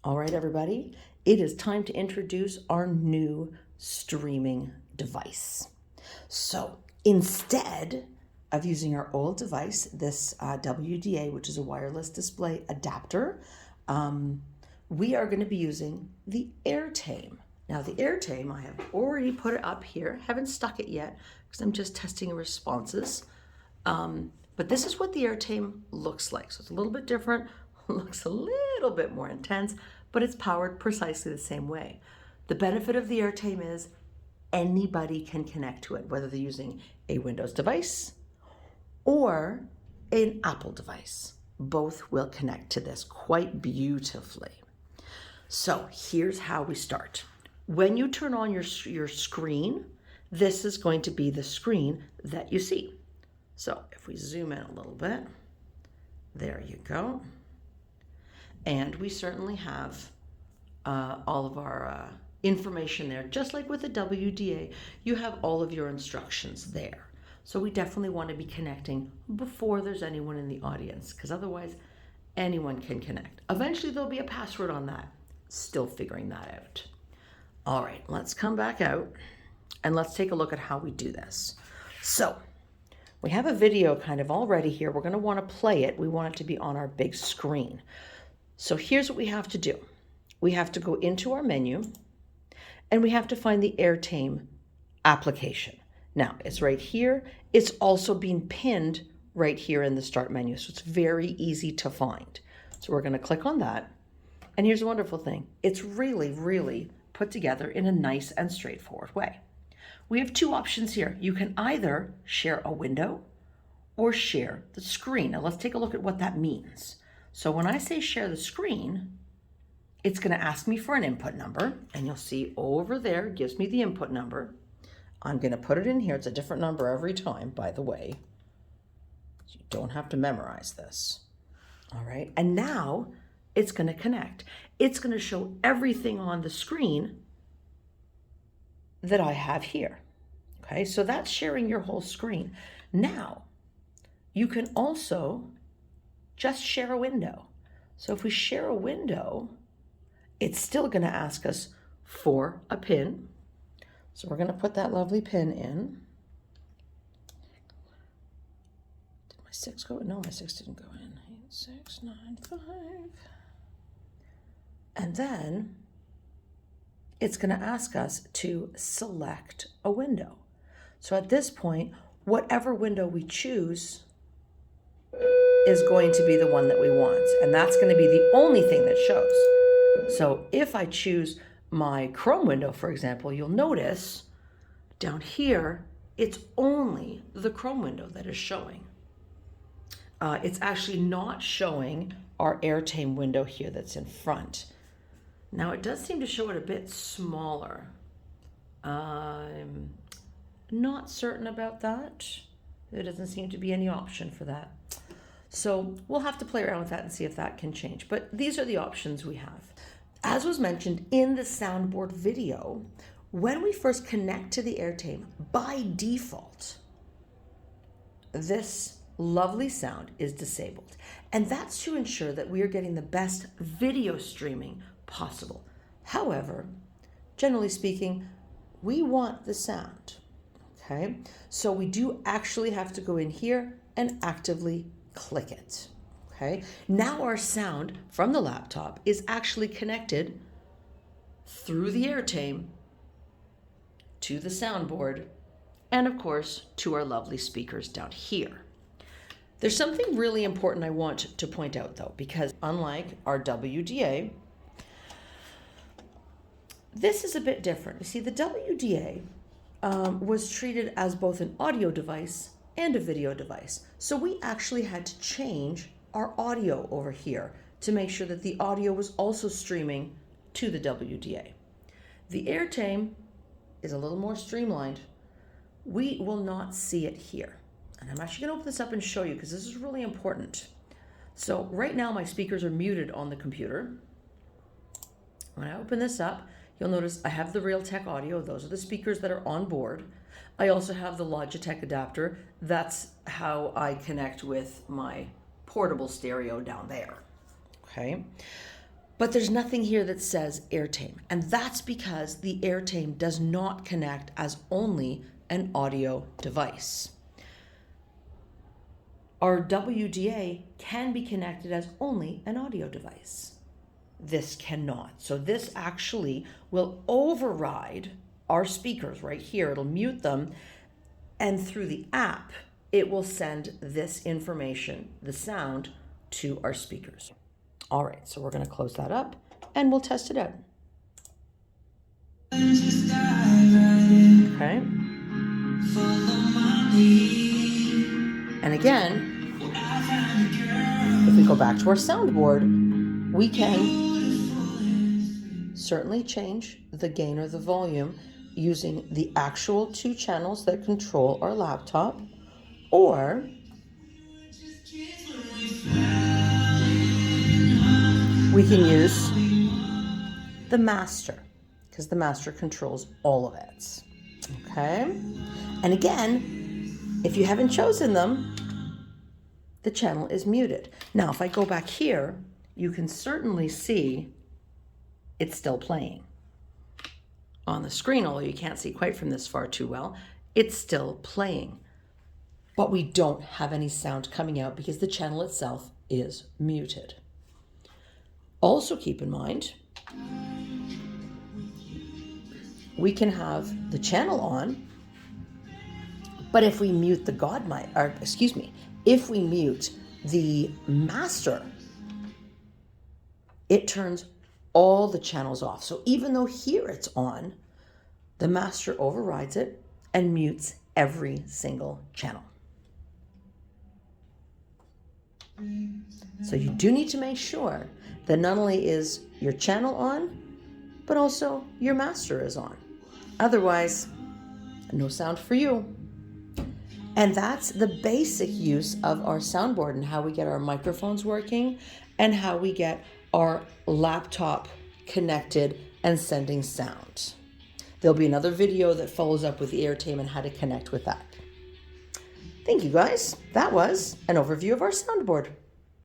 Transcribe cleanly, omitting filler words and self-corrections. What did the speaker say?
All right, everybody, it is time to introduce our new streaming device. So instead of using our old device, this WDA, which is a wireless display adapter, we are going to be using the Airtame. Now the Airtame, I have already put it up here. Haven't stuck it yet because I'm just testing responses. But this is what the Airtame looks like. So it's a little bit different, looks a little bit more intense, but it's powered precisely the same way. The benefit of the Airtame is anybody can connect to it, whether they're using a Windows device or an Apple device. Both will connect to this quite beautifully. So here's how we start. When you turn on your screen, this is going to be the screen that you see. So if we zoom in a little bit, there you go. And we certainly have all of our information there. Just like with the WDA, you have all of your instructions there. So we definitely want to be connecting before there's anyone in the audience, because otherwise anyone can connect. Eventually there'll be a password on that. Still figuring that out. All right, let's come back out and let's take a look at how we do this. So we have a video kind of already here. We're going to want to play it. We want it to be on our big screen. So here's what we have to do. We have to go into our menu and we have to find the Airtame application. Now it's right here. It's also being pinned right here in the start menu. So it's very easy to find. So we're going to click on that. And here's a wonderful thing. It's really put together in a nice and straightforward way. We have two options here. You can either share a window or share the screen. Now let's take a look at what that means. So when I say share the screen, it's going to ask me for an input number, and you'll see over there it gives me the input number. I'm going to put it in here. It's a different number every time, by the way. So you don't have to memorize this. All right. And now it's going to connect. It's going to show everything on the screen that I have here. Okay. So that's sharing your whole screen. Now you can also just share a window. So if we share a window, it's still going to ask us for a pin. So we're going to put that lovely pin in. Did my 6 go in? No, my 6 didn't go in. 8695. And then it's going to ask us to select a window. So at this point, whatever window we choose is going to be the one that we want. And that's going to be the only thing that shows. So if I choose my Chrome window, for example, you'll notice down here, it's only the Chrome window that is showing. It's actually not showing our Airtame window here that's in front. Now it does seem to show it a bit smaller. I'm not certain about that. There doesn't seem to be any option for that. So we'll have to play around with that and see if that can change. But these are the options we have. As was mentioned in the soundboard video, when we first connect to the Airtame, by default, this lovely sound is disabled. And that's to ensure that we are getting the best video streaming possible. However, generally speaking, we want the sound. Okay, so we do actually have to go in here and actively click it. Okay, now our sound from the laptop is actually connected through the Airtame to the soundboard and of course to our lovely speakers down here. There's something really important I want to point out though, because unlike our WDA, this is a bit different. You see, the WDA was treated as both an audio device and a video device. So we actually had to change our audio over here to make sure that the audio was also streaming to the WDA. The Airtame is a little more streamlined. We will not see it here. And I'm actually gonna open this up and show you because this is really important. So right now my speakers are muted on the computer. When I open this up, you'll notice I have the Realtek audio. Those are the speakers that are on board. I also have the Logitech adapter. That's how I connect with my portable stereo down there. Okay. But there's nothing here that says Airtame, and that's because the Airtame does not connect as only an audio device. Our WDA can be connected as only an audio device. This cannot. So this actually will override our speakers right here. It'll mute them, and through the app, it will send this information, the sound, to our speakers. All right, so we're going to close that up and we'll test it out. Okay. And again, if we go back to our soundboard, we can certainly change the gain or the volume using the actual 2 channels that control our laptop, or we can use the master, because the master controls all of it. Okay? And again, if you haven't chosen them, the channel is muted. Now, if I go back here, you can certainly see it's still playing. On the screen, although you can't see quite from this far too well, it's still playing. But we don't have any sound coming out because the channel itself is muted. Also keep in mind, we can have the channel on, but if we mute the if we mute the master, it turns all the channels off. So even though here it's on, the master overrides it and mutes every single channel. So you do need to make sure that not only is your channel on, but also your master is on. Otherwise, no sound for you. And that's the basic use of our soundboard and how we get our microphones working and how we get our laptop connected and sending sound. There'll be another video that follows up with the Airtame and how to connect with that. Thank you guys. That was an overview of our soundboard.